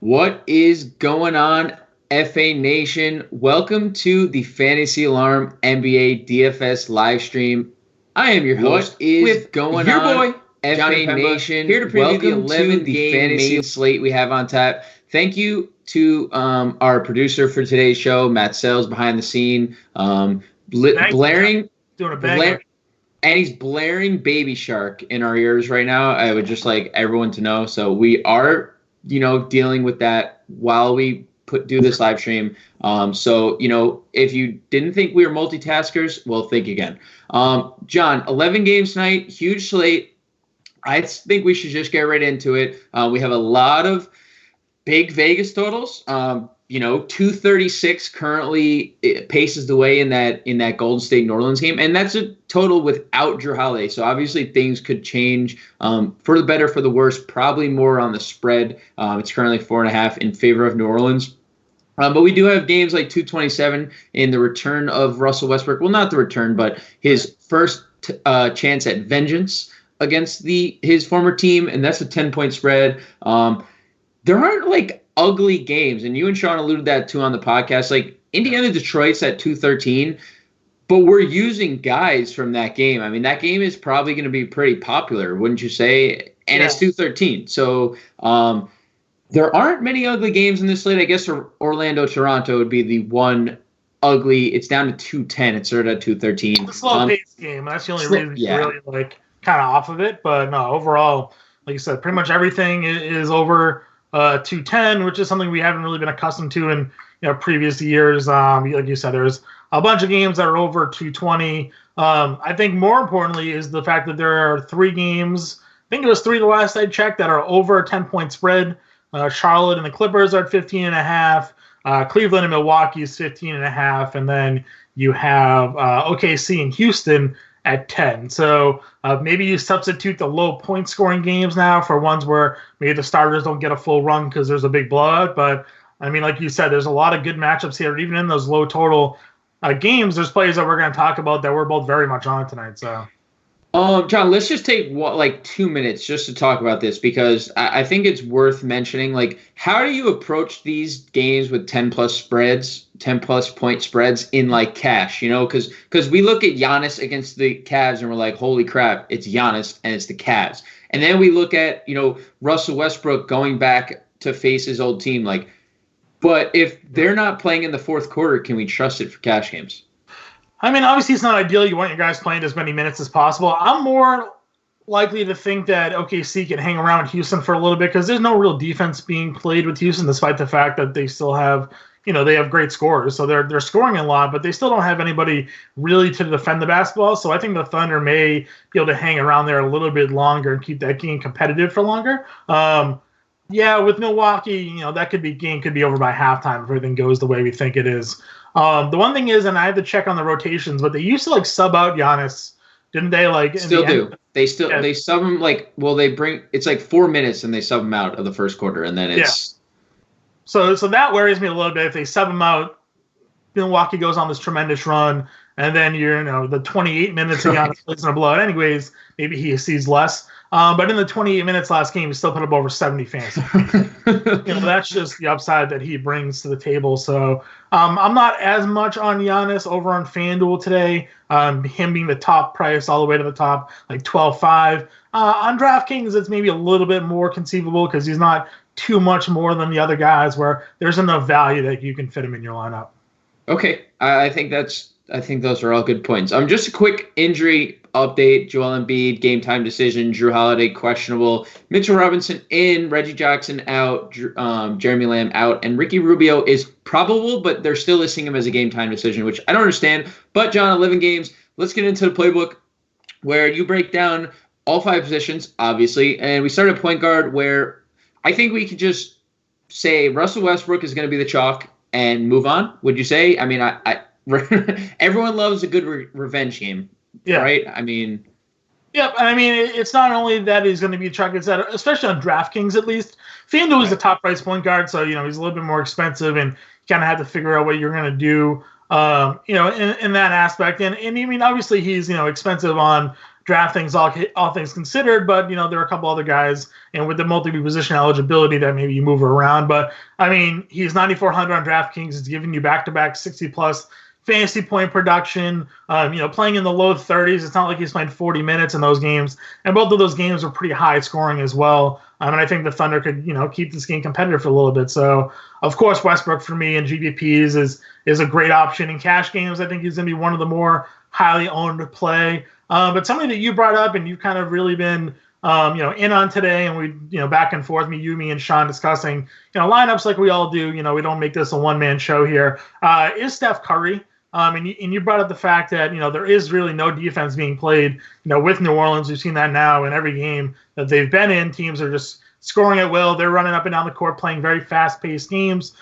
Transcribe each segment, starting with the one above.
What is going on, FA Nation? Welcome to the Fantasy Alarm NBA DFS live stream. I am your host. What is going on, boy, FA Nation? Here to preview the 11-game fantasy slate we have on tap. Thank you to our producer for today's show, Matt Sells, behind the scene, blaring, doing a banger. And he's blaring Baby Shark in our ears right now. I would just like everyone to know. So we are, dealing with that while we do this live stream. So, if you didn't think we were multitaskers, well, think again. John, 11 games tonight, huge slate. I think we should just get right into it. We have a lot of big Vegas totals. 236 currently paces the way in that Golden State New Orleans game, and that's a total without Jahlil. So obviously things could change for the better, for the worse. Probably more on the spread. It's currently 4.5 in favor of New Orleans. But we do have games like 227 in the return of Russell Westbrook. Well, not the return, but his first chance at vengeance against his former team, and that's a 10-point spread. There aren't ugly games, and you and Sean alluded that too on the podcast. Indiana Detroit's at 213, but we're using guys from that game. I mean, that game is probably going to be pretty popular, wouldn't you say? And It's 213. So there aren't many ugly games in this slate. I guess Orlando Toronto would be the one ugly. It's down to 210. It started at 213. It's a slow-paced game. That's the only reason really kind of off of it. But no, overall, like you said, pretty much everything is over 210, which is something we haven't really been accustomed to in previous years. Like you said, there's a bunch of games that are over 220. I think more importantly is the fact that there are 3 games. I think it was 3 the last I checked that are over a 10-point spread. Charlotte and the Clippers are at 15.5. Cleveland and Milwaukee is 15.5, and then you have OKC and Houston at 10. So maybe you substitute the low point scoring games now for ones where maybe the starters don't get a full run because there's a big blowout. But I mean, like you said, there's a lot of good matchups here. Even in those low total games, there's players that we're going to talk about that we're both very much on tonight. So, John, let's just take 2 minutes just to talk about this, because I think it's worth mentioning. How do you approach these games with 10+ point spreads in cash? Because we look at Giannis against the Cavs and we're like, holy crap, it's Giannis and it's the Cavs. And then we look at Russell Westbrook going back to face his old team. But if they're not playing in the fourth quarter, can we trust it for cash games? I mean, obviously it's not ideal. You want your guys playing as many minutes as possible. I'm more likely to think that OKC can hang around Houston for a little bit because there's no real defense being played with Houston, despite the fact that they still have, they have great scorers. So they're scoring a lot, but they still don't have anybody really to defend the basketball. So I think the Thunder may be able to hang around there a little bit longer and keep that game competitive for longer. With Milwaukee, that game could be over by halftime if everything goes the way we think it is. The one thing is, and I have to check on the rotations, but they used to sub out Giannis, didn't they? Still do. They sub him they bring it's 4 minutes and they sub him out of the first quarter, and then it's So that worries me a little bit. If they sub him out, Milwaukee goes on this tremendous run, and then the 28 minutes of Giannis plays in a blowout. Anyways, maybe he sees less. But in the 28 minutes last game, he still put up over 70 fantasy. That's just the upside that he brings to the table. So I'm not as much on Giannis over on FanDuel today. Him being the top price all the way to the top, 12.5. On DraftKings, it's maybe a little bit more conceivable because he's not too much more than the other guys where there's enough value that you can fit him in your lineup. Okay, I think those are all good points. Just a quick injury update. Joel Embiid, game time decision. Jrue Holiday, questionable. Mitchell Robinson in. Reggie Jackson out. Jeremy Lamb out. And Ricky Rubio is probable, but they're still listing him as a game time decision, which I don't understand. But, John, 11 games. Let's get into the playbook where you break down all 5 positions, obviously. And we start at point guard, where I think we could just say Russell Westbrook is going to be the chalk and move on. Would you say? I mean, everyone loves a good revenge game, right? I mean, it's not only that he's going to be chucked, it's that, especially on DraftKings at least, FanDuel is the top price point guard, so he's a little bit more expensive, and you kind of have to figure out what you're going to do, in that aspect. And I mean, obviously he's expensive on draft things, all things considered, but there are a couple other guys, and with the multi-position eligibility that maybe you move around. But I mean, he's 9,400 on DraftKings. He's giving you back-to-back 60-plus fantasy point production. Playing in the low 30s. It's not like he's playing 40 minutes in those games, and both of those games were pretty high scoring as well. And I think the Thunder could keep this game competitive for a little bit. So of course Westbrook for me in GPPs is a great option. In cash games, I think he's going to be one of the more highly owned play. But something that you brought up and you've kind of really been in on today, and we back and forth, me and Sean discussing lineups like we all do. We don't make this a one-man show here. Is Steph Curry. And you brought up the fact that there is really no defense being played with New Orleans. We've seen that now in every game that they've been in. Teams are just scoring at will. They're running up and down the court, playing very fast-paced games.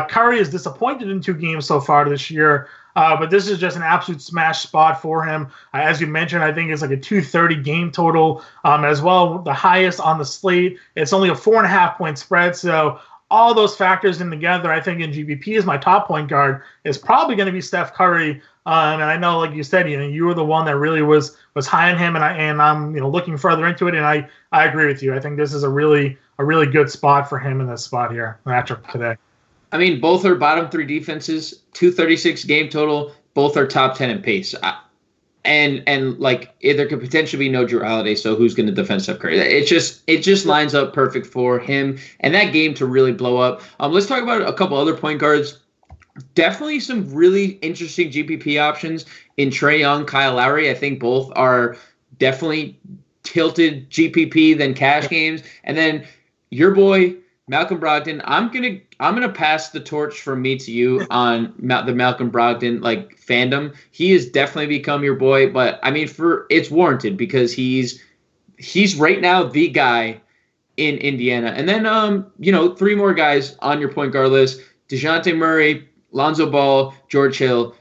Curry is disappointed in 2 games so far this year. But this is just an absolute smash spot for him. As you mentioned, I think it's like a 230 game total as well, the highest on the slate. It's only a 4.5-point spread. So all those factors in together, I think in GPP is my top point guard is probably going to be Steph Curry. And I know, like you said, you were the one that really was high on him, and I'm looking further into it, and I agree with you. I think this is a really good spot for him in this spot here, matchup today. I mean, both are bottom 3 defenses, 236 game total. Both are top 10 in pace. And like there could potentially be no Jrue Holiday, so who's going to defend Steph Curry? It just lines up perfect for him and that game to really blow up. Let's talk about a couple other point guards. Definitely some really interesting GPP options in Trae Young, Kyle Lowry. I think both are definitely tilted GPP than cash games. And then your boy Malcolm Brogdon. I'm gonna pass the torch from me to you on the Malcolm Brogdon fandom. He has definitely become your boy, but I mean it's warranted because he's right now the guy in Indiana. And then 3 more guys on your point guard list: DeJounte Murray, Lonzo Ball, George Hill.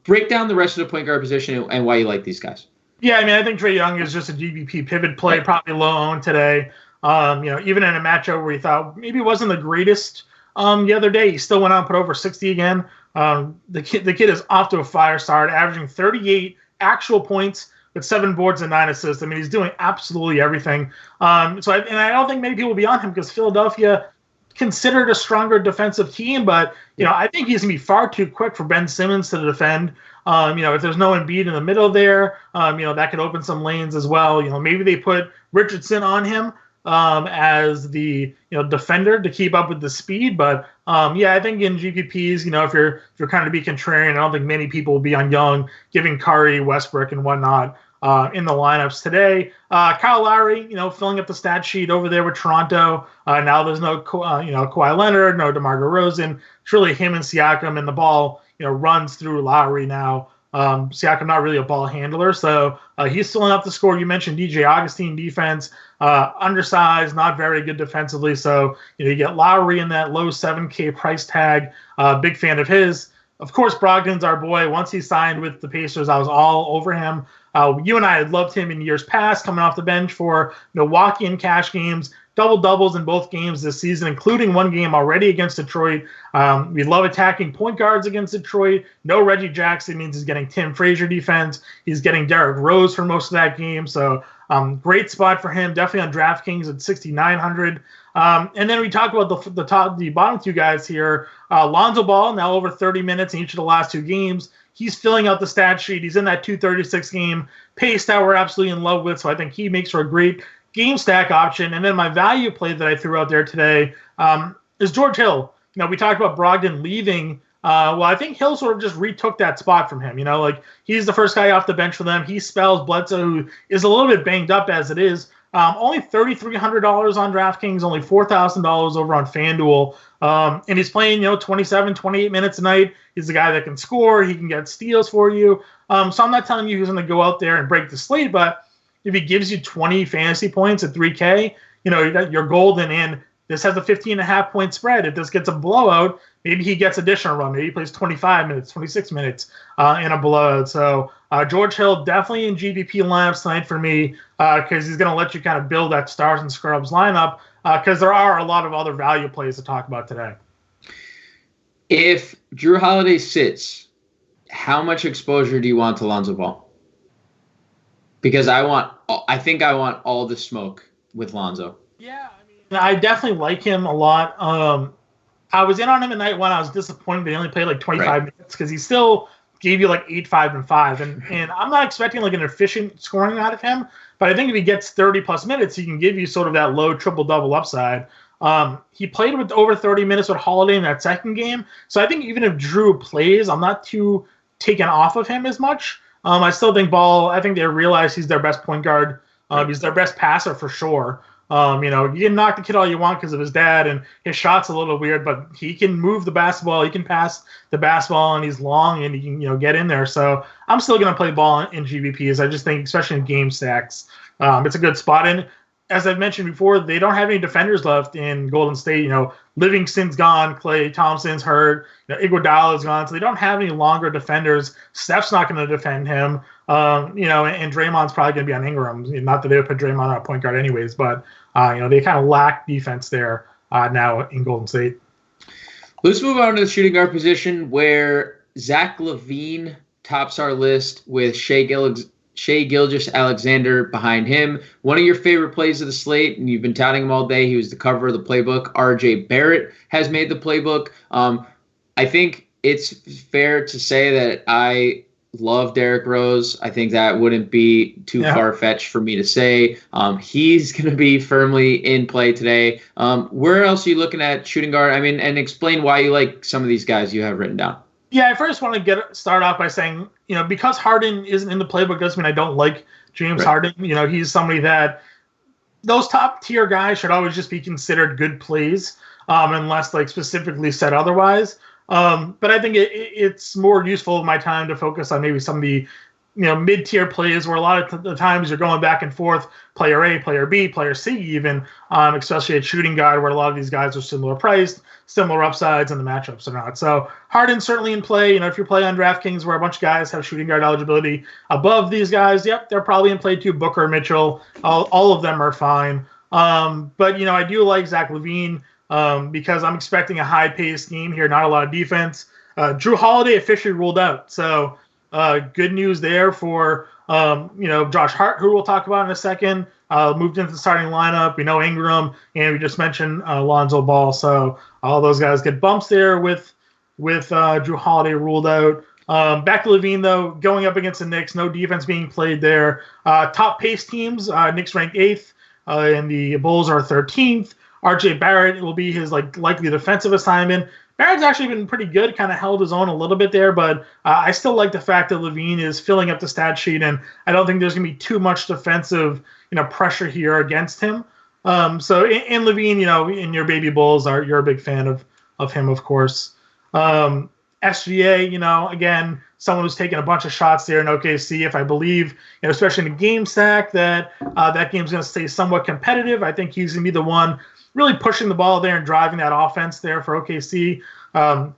Break down the rest of the point guard position and why you like these guys. Yeah, I mean, I think Trae Young is just a GPP pivot play, probably low owned today. Even in a matchup where he thought maybe it wasn't the greatest the other day, he still went out and put over 60 again. The kid is off to a fire start, averaging 38 actual points with 7 boards and 9 assists. I mean, he's doing absolutely everything. I don't think many people will be on him because Philadelphia considered a stronger defensive team, but I think he's gonna be far too quick for Ben Simmons to defend. If there's no Embiid in the middle there, that could open some lanes as well. Maybe they put Richardson on him as the defender to keep up with the speed, but I think in GPPs, if you're kind of be contrarian, I don't think many people will be on Young, giving Curry, Westbrook, and whatnot in the lineups today. Kyle Lowry, filling up the stat sheet over there with Toronto. Now there's no Kawhi Leonard, no DeMar DeRozan. It's really him and Siakam, and the ball runs through Lowry now. Siakam not really a ball handler, so he's still enough to score. You mentioned DJ Augustine defense, undersized, not very good defensively. So you get Lowry in that low 7K price tag. Big fan of his. Of course, Brogdon's our boy. Once he signed with the Pacers, I was all over him. You and I had loved him in years past, coming off the bench for Milwaukee in cash games. Double-doubles in both games this season, including one game already against Detroit. We love attacking point guards against Detroit. No Reggie Jackson means he's getting Tim Frazier defense. He's getting Derrick Rose for most of that game. So great spot for him, definitely on DraftKings at 6,900. And then we talk about the bottom 2 guys here. Lonzo Ball, now over 30 minutes in each of the last 2 games. He's filling out the stat sheet. He's in that 236 game pace that we're absolutely in love with. So I think he makes for a great game stack option. And then my value play that I threw out there today is George Hill. We talked about Brogdon leaving. I think Hill sort of just retook that spot from him. He's the first guy off the bench for them. He spells Bledsoe, who is a little bit banged up as it is. Only $3,300 on DraftKings, only $4,000 over on FanDuel. And he's playing, 27, 28 minutes a night. He's the guy that can score. He can get steals for you. So I'm not telling you he's going to go out there and break the slate, but if he gives you 20 fantasy points at 3K, you're golden. And this has a 15.5-point spread. If this gets a blowout, maybe he gets additional run. Maybe he plays 25 minutes, 26 minutes in a blowout. So George Hill definitely in GPP lineups tonight for me because he's going to let you kind of build that stars and scrubs lineup because there are a lot of other value plays to talk about today. If Jrue Holiday sits, how much exposure do you want to Lonzo Ball? because I think I want all the smoke with Lonzo. Yeah, I definitely like him a lot. I was in on him at night one. I was disappointed they only played like 25 minutes because he still gave you like 8, 5, and 5. And I'm not expecting like an efficient scoring out of him, but I think if he gets 30 plus minutes, he can give you sort of that low triple double upside. He played with over 30 minutes with Holiday in that second game, so I think even if Drew plays, I'm not too taken off of him as much. I still think Ball. I think they realize he's their best point guard. He's their best passer for sure. You can knock the kid all you want because of his dad, and his shot's a little weird, but he can move the basketball, he can pass the basketball, and he's long, and he can get in there. So I'm still going to play Ball in GBPs. I just think, especially in game stacks, it's a good spot. And as I've mentioned before, they don't have any defenders left in Golden State. Livingston's gone, Klay Thompson's hurt, Iguodala's gone, so they don't have any longer defenders. Steph's not going to defend him, and Draymond's probably going to be on Ingram. Not that they would put Draymond on a point guard anyways, but they kind of lack defense there now in Golden State. Let's move on to the shooting guard position, where Zach LaVine tops our list with Shai Gilgeous-Alexander behind him. One of your favorite plays of the slate, and you've been touting him all day. He was the cover of the playbook. RJ Barrett has made the playbook. I think it's fair to say that I love Derrick Rose. I think that wouldn't be too far-fetched for me to say. He's going to be firmly in play today. Where else are you looking at shooting guard? And explain why you like some of these guys you have written down. Yeah, I first want to start off by saying, because Harden isn't in the playbook doesn't mean I don't like James Harden. He's somebody that those top tier guys should always just be considered good plays, unless like specifically said otherwise. But I think it's more useful in my time to focus on maybe some of the mid-tier plays where a lot of the times you're going back and forth, player A, player B, player C even, especially at shooting guard where a lot of these guys are similar priced, similar upsides, and the matchups are not. So Harden's certainly in play. If you play on DraftKings where a bunch of guys have shooting guard eligibility above these guys, they're probably in play too. Booker, Mitchell, all of them are fine. But I do like Zach LaVine because I'm expecting a high-paced game here, not a lot of defense. Drew Holiday officially ruled out, so good news there for Josh Hart, who we'll talk about in a second. Moved into the starting lineup. We know Ingram, and we just mentioned Lonzo Ball. So all those guys get bumps there with Drew Holiday ruled out. Back to LaVine, though, going up against the Knicks, no defense being played there. Top pace teams, Knicks ranked 8th, and the Bulls are 13th. RJ Barrett will be his likely defensive assignment. Barrett's actually been pretty good, kind of held his own a little bit there, but I still like the fact that LaVine is filling up the stat sheet, and I don't think there's going to be too much defensive pressure here against him. So in LaVine, in your baby Bulls, you're a big fan of him, of course. SGA, again, someone who's taking a bunch of shots there in OKC. If I believe, especially in the game stack, that game's going to stay somewhat competitive, I think he's going to be the one really pushing the ball there and driving that offense there for OKC.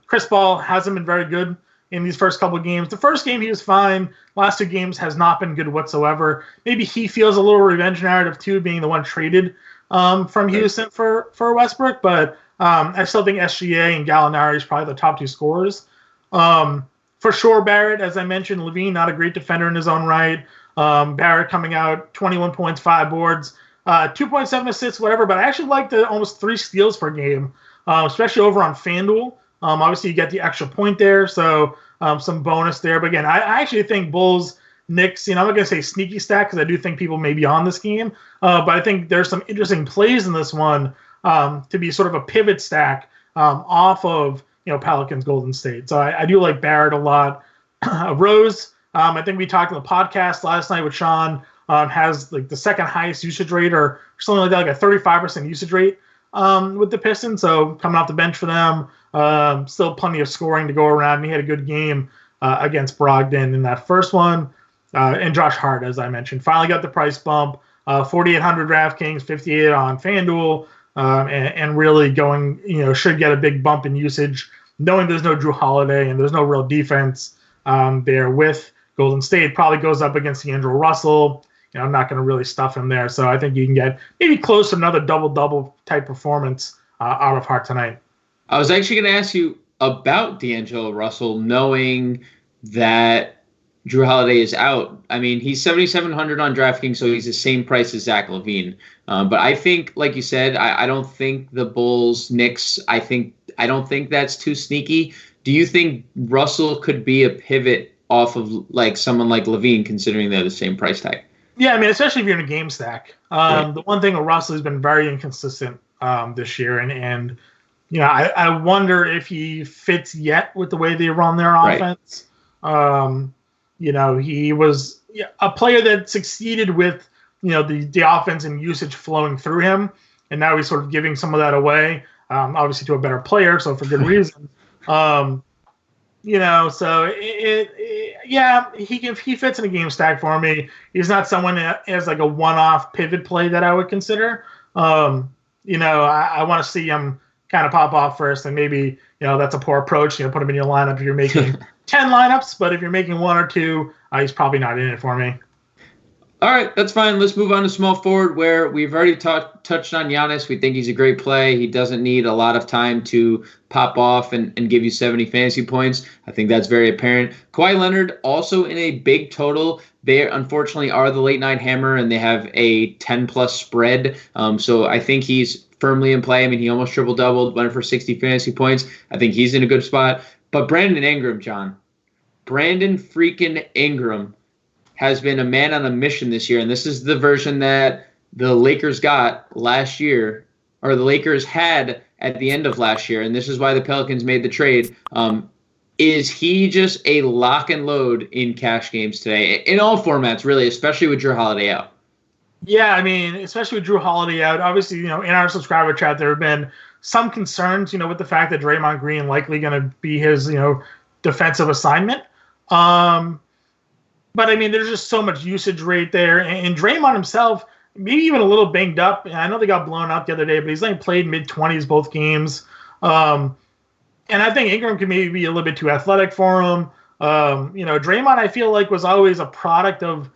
Chris Paul hasn't been very good in these first couple of games. The first game he was fine. Last 2 games has not been good whatsoever. Maybe he feels a little revenge narrative too, being the one traded from Houston for Westbrook. But I still think SGA and Gallinari is probably the top 2 scorers. For sure, Barrett, as I mentioned, LaVine, not a great defender in his own right. Barrett coming out 21 points, 5 boards. 2.7 assists, whatever, but I actually like the almost 3 steals per game, especially over on FanDuel. Obviously, you get the extra point there, so some bonus there. But again, I actually think Bulls, Knicks, I'm not going to say sneaky stack because I do think people may be on this game, but I think there's some interesting plays in this one to be sort of a pivot stack off of Pelicans, Golden State. So I do like Barrett a lot. Rose, I think we talked in the podcast last night with Sean. Has the second highest usage rate or something like that, like a 35% usage rate with the Pistons. So coming off the bench for them, still plenty of scoring to go around. And he had a good game against Brogdon in that first one. And Josh Hart, as I mentioned, finally got the price bump. 4,800 DraftKings, 58 on FanDuel, and really going, should get a big bump in usage, knowing there's no Drew Holiday and there's no real defense there with Golden State. Probably goes up against the Angelo Russell. I'm not going to really stuff him there. So I think you can get maybe close to another double-double type performance out of Hart tonight. I was actually going to ask you about D'Angelo Russell, knowing that Drew Holiday is out. I mean, he's 7,700 on DraftKings, so he's the same price as Zach LaVine. But I think, like you said, I don't think the Bulls, Knicks, I don't think that's too sneaky. Do you think Russell could be a pivot off of like someone like LaVine, considering they're the same price tag? Yeah, I mean, especially if you're in a game stack. Right. The one thing with Russell has been very inconsistent this year, and you know, I wonder if he fits yet with the way they run their offense. Right. You know, he was a player that succeeded with, you know, the offense and usage flowing through him, and now he's sort of giving some of that away, obviously to a better player, so for good reason. You know, so he fits in a game stack for me. He's not someone that has like a one-off pivot play that I would consider. You know, I want to see him kind of pop off first, and maybe, you know, that's a poor approach. You know, put him in your lineup if you're making 10 lineups, but if you're making one or two, he's probably not in it for me. All right, that's fine. Let's move on to small forward, where we've already touched on Giannis. We think he's a great play. He doesn't need a lot of time to pop off and give you 70 fantasy points. I think that's very apparent. Kawhi Leonard also in a big total. They unfortunately are the late night hammer, and they have a 10-plus spread. So I think he's firmly in play. I mean, he almost triple-doubled, went for 60 fantasy points. I think he's in a good spot. But Brandon Ingram, John. Brandon freaking Ingram has been a man on a mission this year, and this is the version that the Lakers got last year, or the Lakers had at the end of last year, and this is why the Pelicans made the trade. Is he just a lock and load in cash games today, in all formats, really, especially with Drew Holiday out? Yeah, I mean, especially with Drew Holiday out. Obviously, you know, in our subscriber chat, there have been some concerns, you know, with the fact that Draymond Green likely going to be his, you know, defensive assignment. But, I mean, there's just so much usage rate there. And Draymond himself, maybe even a little banged up. I know they got blown out the other day, but he's only played mid-20s both games. And I think Ingram can maybe be a little bit too athletic for him. You know, Draymond, I feel like, was always a product of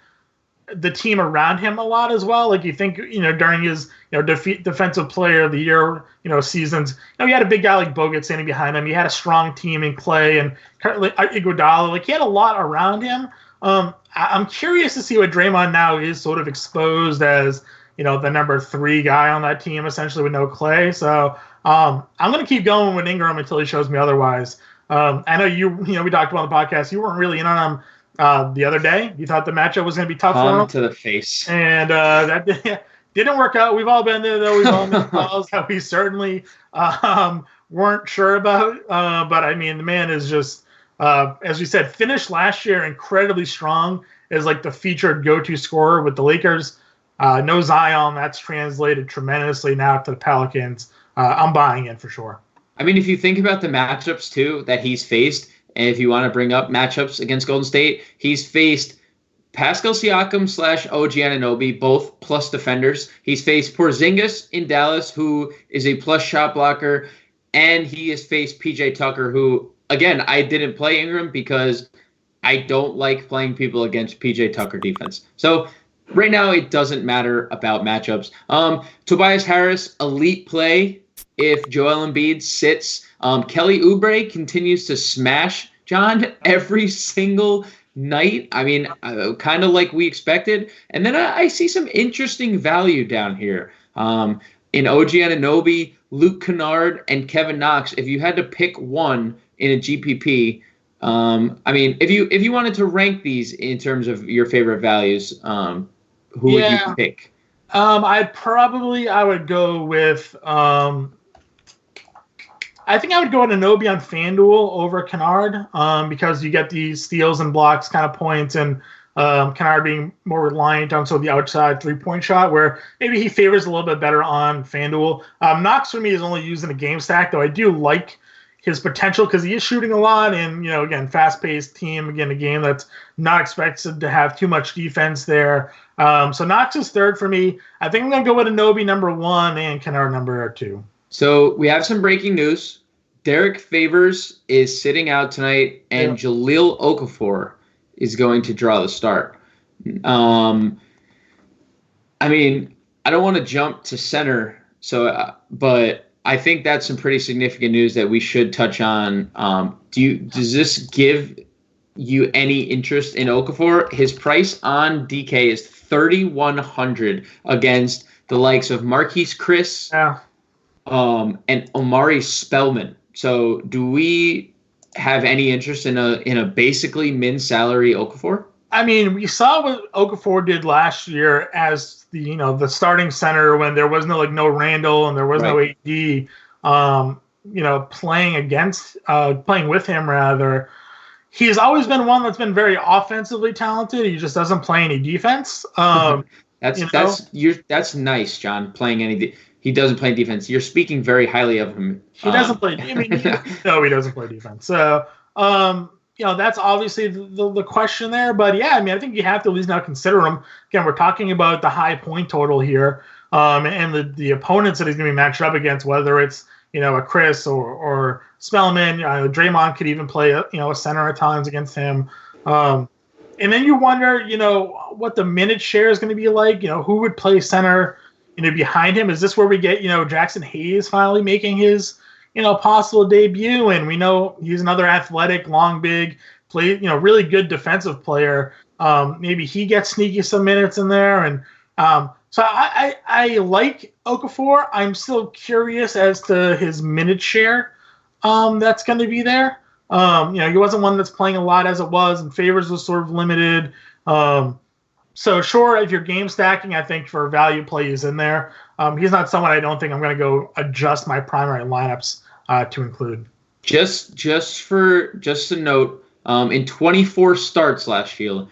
the team around him a lot as well. Like, you think, you know, during his, you know, defensive player of the year, you know, seasons, you know, he had a big guy like Bogut standing behind him. He had a strong team in Clay and Iguodala. Like, he had a lot around him. I'm curious to see what Draymond now is sort of exposed as, you know, the number 3 guy on that team, essentially, with no Clay. So I'm going to keep going with Ingram until he shows me otherwise. I know you know, we talked about the podcast. You weren't really in on him the other day. You thought the matchup was going to be tough for him. To the face. And that didn't work out. We've all been there, though. We've all made calls that we certainly weren't sure about. But, I mean, the man is just, as we said, finished last year incredibly strong as like the featured go-to scorer with the Lakers. No Zion, that's translated tremendously now to the Pelicans. I'm buying in for sure. I mean, if you think about the matchups too that he's faced, and if you want to bring up matchups against Golden State, he's faced Pascal Siakam / OG Anunoby, both plus defenders. He's faced Porzingis in Dallas, who is a plus shot blocker, and he has faced PJ Tucker, who, again, I didn't play Ingram because I don't like playing people against PJ Tucker defense. So right now it doesn't matter about matchups. Tobias Harris, elite play if Joel Embiid sits. Kelly Oubre continues to smash, John, every single night. I mean, kind of like we expected. And then I see some interesting value down here. In OG Anunoby, Luke Kennard, and Kevin Knox. If you had to pick one in a GPP, I mean, if you wanted to rank these in terms of your favorite values, who would you pick? I would go with I think I would go with Anunoby on FanDuel over Kennard, because you get the steals and blocks kind of points, and Kennard being more reliant on sort of the outside 3-point shot, where maybe he favors a little bit better on FanDuel. Knox for me is only used in a game stack, though I do like his potential because he is shooting a lot, and, you know, again, fast-paced team, again, a game that's not expected to have too much defense there. So Knox is third for me. I think I'm going to go with Anunoby number 1 and Kennard number 2. So we have some breaking news. Derek Favors is sitting out tonight, and Jahlil Okafor is going to draw the start. I mean, I don't want to jump to center, but I think that's some pretty significant news that we should touch on. Does this give you any interest in Okafor, his price on DK is 3,100 against the likes of Marquise Chris, and Omari Spellman. So, do we have any interest in a basically min salary Okafor? I mean, we saw what Okafor did last year as the starting center when there was no Randall and there was no AD. Playing with him rather. He's always been one that's been very offensively talented. He just doesn't play any defense. That's nice, John. He doesn't play defense. You're speaking very highly of him. He doesn't play. I mean, no, he doesn't play defense. So, that's obviously the question there. But yeah, I mean, I think you have to at least now consider him. Again, we're talking about the high point total here, and the opponents that he's going to be matched up against, whether it's a Chris or Spellman. Draymond could even play a center at times against him. And then you wonder, what the minute share is going to be like. Who would play center, behind him? Is this where we get, Jackson Hayes finally making his, possible debut? And we know he's another athletic, long, big, really good defensive player. Maybe he gets sneaky some minutes in there. And so I like Okafor. I'm still curious as to his minute share that's going to be there. He wasn't one that's playing a lot as it was, and Favors was sort of limited. So sure, if you're game stacking, I think for value play he's in there. He's not someone I don't think I'm going to go adjust my primary lineups to include. Just a note, in 24 starts last year,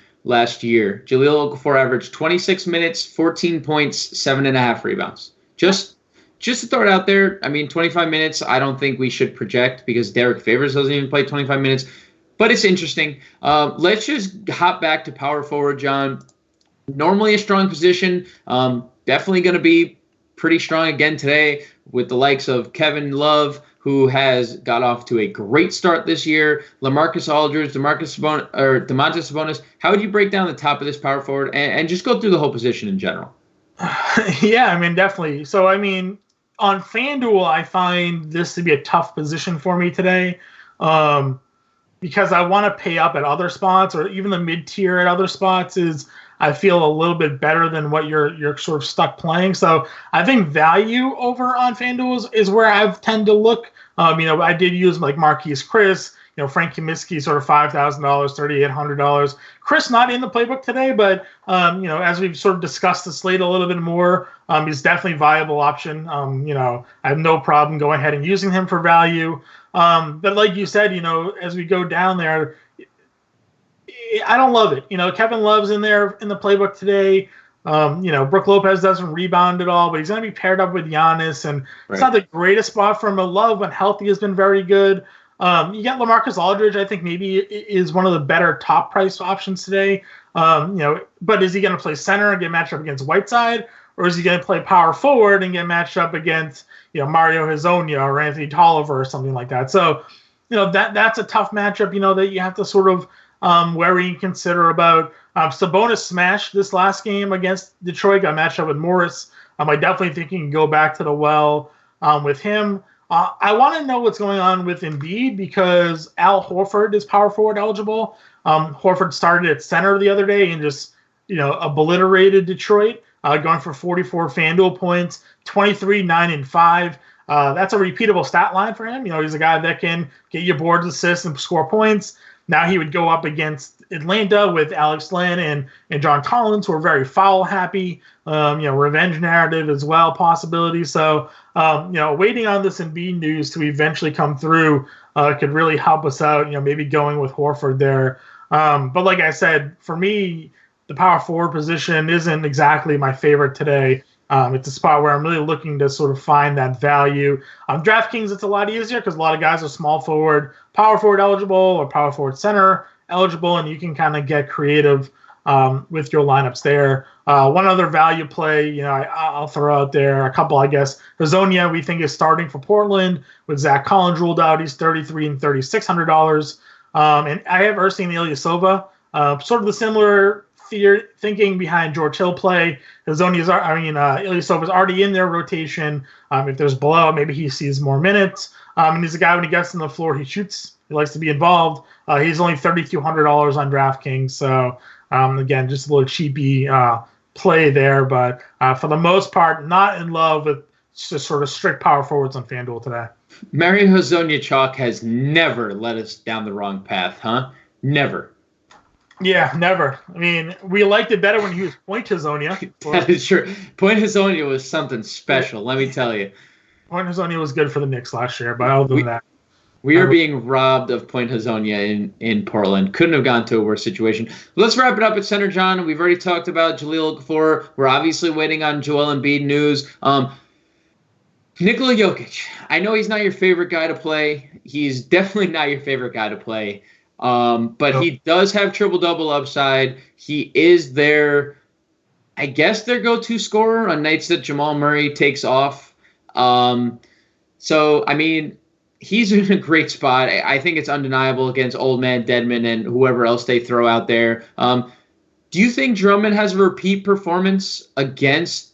Jahlil Okafor averaged 26 minutes, 14 points, 7.5 rebounds. Just to throw it out there, I mean, 25 minutes, I don't think we should project because Derek Favors doesn't even play 25 minutes. But it's interesting. Let's just hop back to power forward, John. Normally a strong position. Definitely going to be pretty strong again today with the likes of Kevin Love, who has got off to a great start this year. Lamarcus Aldridge, Domantas Sabonis. How would you break down the top of this power forward and just go through the whole position in general? Yeah, I mean, definitely. So, I mean, on FanDuel, I find this to be a tough position for me today because I want to pay up at other spots, or even the mid-tier at other spots is I feel a little bit better than what you're sort of stuck playing. So I think value over on FanDuel is where I tend to look. I did use like Marquise Chris, Frank Kaminsky, sort of $5,000, $3,800. Chris not in the playbook today, but as we've sort of discussed the slate a little bit more, he's definitely a viable option. I have no problem going ahead and using him for value. But like you said, as we go down there, I don't love it. Kevin Love's in there in the playbook today. Brook Lopez doesn't rebound at all, but he's going to be paired up with Giannis, and it's not the greatest spot from a Love when healthy has been very good. You get Lamarcus Aldridge, I think maybe is one of the better top price options today. But is he going to play center and get matched up against Whiteside, or is he going to play power forward and get matched up against Mario Hezonja or Anthony Tolliver or something like that? So that's a tough matchup that you have to sort of wary and consider about. Sabonis smashed this last game against Detroit, got matched up with Morris. I definitely think you can go back to the well with him. I want to know what's going on with Embiid because Al Horford is power forward eligible. Horford started at center the other day and just obliterated Detroit, going for 44 FanDuel points, 23, 9, and 5. That's a repeatable stat line for him. He's a guy that can get you boards, assists, and score points. Now he would go up against Atlanta with Alex Len and John Collins, who are very foul happy. Revenge narrative as well, possibility. So, waiting on this Embiid news to eventually come through could really help us out. Maybe going with Horford there. But like I said, for me, the power forward position isn't exactly my favorite today. It's a spot where I'm really looking to sort of find that value. DraftKings, it's a lot easier because a lot of guys are small forward, power forward eligible, or power forward center eligible, and you can kind of get creative with your lineups there. One other value play, I'll throw out there a couple, I guess. Hezonja, we think, is starting for Portland with Zach Collins ruled out. He's $3,300 and $3,600. And I have Ersin Ilyasova, sort of the similar thinking behind George Hill play. Ilyasova is already in their rotation. If there's blowout, maybe he sees more minutes. And he's a guy when he gets on the floor, he shoots He likes to be involved. He's only $3,200 on DraftKings. So, again, just a little cheapy play there. But for the most part, not in love with just sort of strict power forwards on FanDuel today. Mario Hezonja chalk has never led us down the wrong path, huh? Never. Yeah, never. I mean, we liked it better when he was Point Hezonja. That is true. Point Hezonja was something special, let me tell you. Point Hezonja was good for the Knicks last year, but other than that. We are being robbed of Point Hezonja in Portland. Couldn't have gone to a worse situation. Let's wrap it up at center, John. We've already talked about Jahlil Okafor. We're obviously waiting on Joel Embiid news. Nikola Jokic. I know he's not your favorite guy to play. He's definitely not your favorite guy to play. But he does have triple-double upside. He is their go-to scorer on nights that Jamal Murray takes off. So, I mean, he's in a great spot. I think it's undeniable against Old Man Dedmon and whoever else they throw out there. Do you think Drummond has a repeat performance against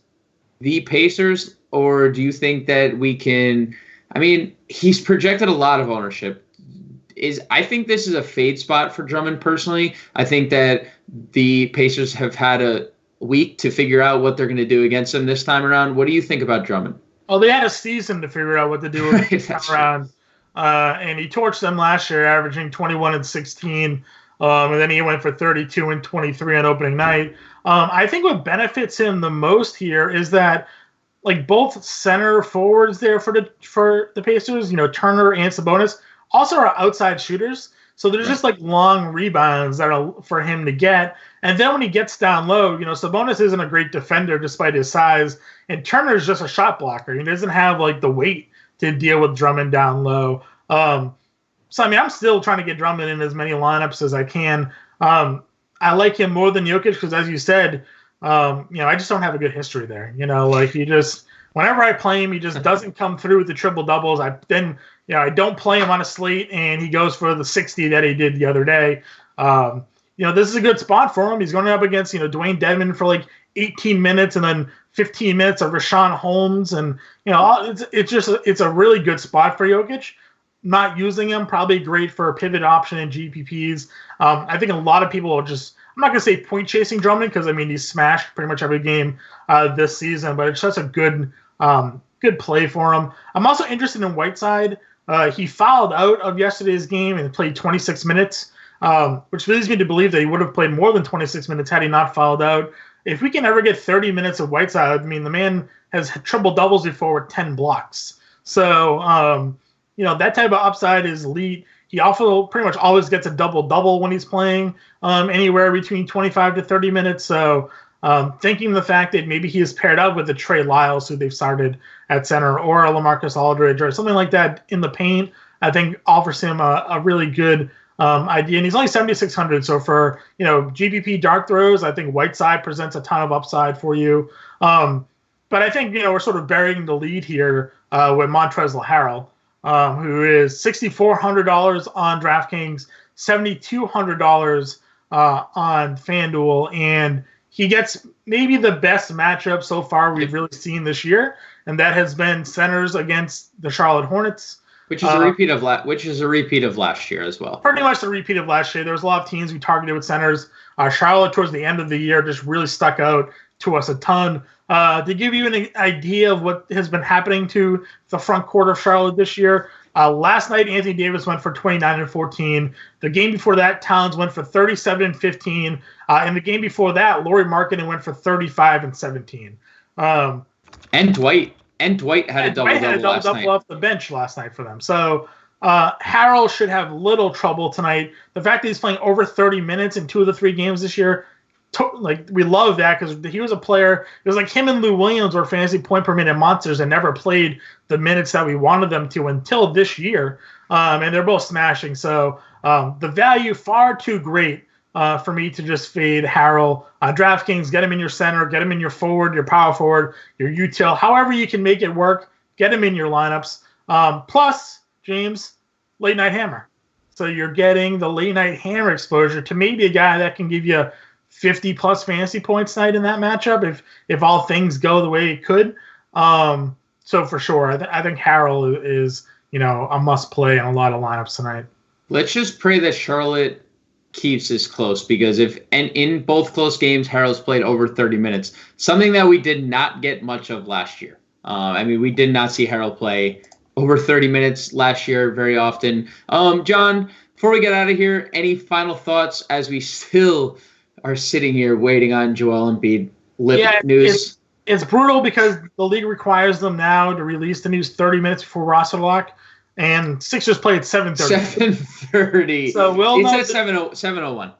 the Pacers, or do you think that we can – I mean, he's projected a lot of ownership. I think this is a fade spot for Drummond personally. I think that the Pacers have had a week to figure out what they're going to do against him this time around. What do you think about Drummond? Well, they had a season to figure out what to do this time around. And he torched them last year, averaging 21 and 16. And then he went for 32 and 23 on opening night. I think what benefits him the most here is that, like, both center forwards there for the Pacers, Turner and Sabonis, also are outside shooters. So there's just like long rebounds that are for him to get. And then when he gets down low, Sabonis isn't a great defender despite his size. And Turner's just a shot blocker. He doesn't have like the weight to deal with Drummond down low. So, I mean, I'm still trying to get Drummond in as many lineups as I can. I like him more than Jokic because, as you said, I just don't have a good history there. Whenever I play him, he just doesn't come through with the triple doubles. I don't play him on a slate, and he goes for the 60 that he did the other day. This is a good spot for him. He's going up against Dwayne Dedmon for like 18 minutes, and then 15 minutes of Rashawn Holmes, and it's a really good spot for Jokic. Not using him, probably great for a pivot option in GPPs. I think a lot of people are just, I'm not going to say point chasing Drummond because, I mean, he's smashed pretty much every game this season, but it's just a good play for him. I'm also interested in Whiteside. He fouled out of yesterday's game and played 26 minutes, which leads me to believe that he would have played more than 26 minutes had he not fouled out. If we can ever get 30 minutes of Whiteside, I mean, the man has triple doubles before with 10 blocks. So, that type of upside is elite. He also pretty much always gets a double-double when he's playing, anywhere between 25 to 30 minutes. So thinking the fact that maybe he is paired up with a Trey Lyles, who they've started at center, or a Lamarcus Aldridge, or something like that in the paint, I think offers him a really good idea. And he's only 7,600. So for, GPP dark throws, I think Whiteside presents a ton of upside for you. But I think, we're sort of burying the lead here with Montrezl Harrell. Who is $6,400 on DraftKings, $7,200 on FanDuel, and he gets maybe the best matchup so far we've really seen this year, and that has been centers against the Charlotte Hornets, which is a repeat of last year as well. Pretty much the repeat of last year. There was a lot of teams we targeted with centers. Charlotte towards the end of the year just really stuck out to us a ton. To give you an idea of what has been happening to the front court of Charlotte this year, last night Anthony Davis went for 29 and 14. The game before that, Towns went for 37 and 15. And the game before that, Lauri Markkanen went for 35 and 17. And Dwight had a double-double last night. Off the bench last night for them. So Harrell should have little trouble tonight. The fact that he's playing over 30 minutes in 2 of the 3 games this year, we love that because he was a player. It was like him and Lou Williams were fantasy point per minute monsters and never played the minutes that we wanted them to until this year. And they're both smashing. So the value far too great for me to just fade Harrell. DraftKings, get him in your center, get him in your forward, your power forward, your util, however you can make it work. Get him in your lineups. Plus, James, late night hammer. So you're getting the late night hammer exposure to maybe a guy that can give you 50 plus fantasy points tonight in that matchup if all things go the way it could. So for sure, I think Harrell is a must play in a lot of lineups tonight. Let's just pray that Charlotte keeps this close, because in both close games, Harrell's played over 30 minutes, something that we did not get much of last year. We did not see Harrell play over 30 minutes last year very often. John, before we get out of here, any final thoughts as we still are sitting here waiting on Joel Embiid news? It's brutal because the league requires them now to release the news 30 minutes before roster lock. And Sixers play at 7:30. 7:30. So it's at 7:01.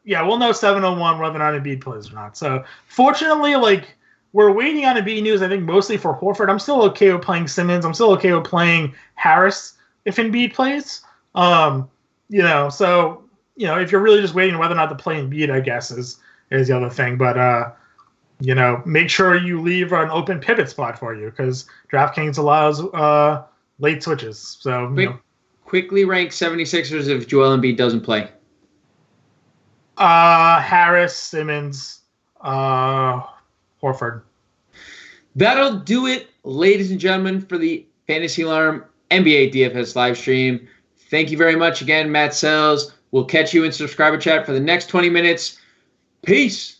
Yeah, we'll know 7:01 whether or not Embiid plays or not. So fortunately, we're waiting on Embiid news. I think mostly for Horford. I'm still okay with playing Simmons. I'm still okay with playing Harris if Embiid plays. So if you're really just waiting whether or not to play Embiid, I guess is the other thing. But make sure you leave an open pivot spot for you, because DraftKings allows late switches. So quickly rank 76ers if Joel Embiid doesn't play. Harris, Simmons, Horford. That'll do it, ladies and gentlemen, for the Fantasy Alarm NBA DFS live stream. Thank you very much again, Matt Sells. We'll catch you in subscriber chat for the next 20 minutes. Peace.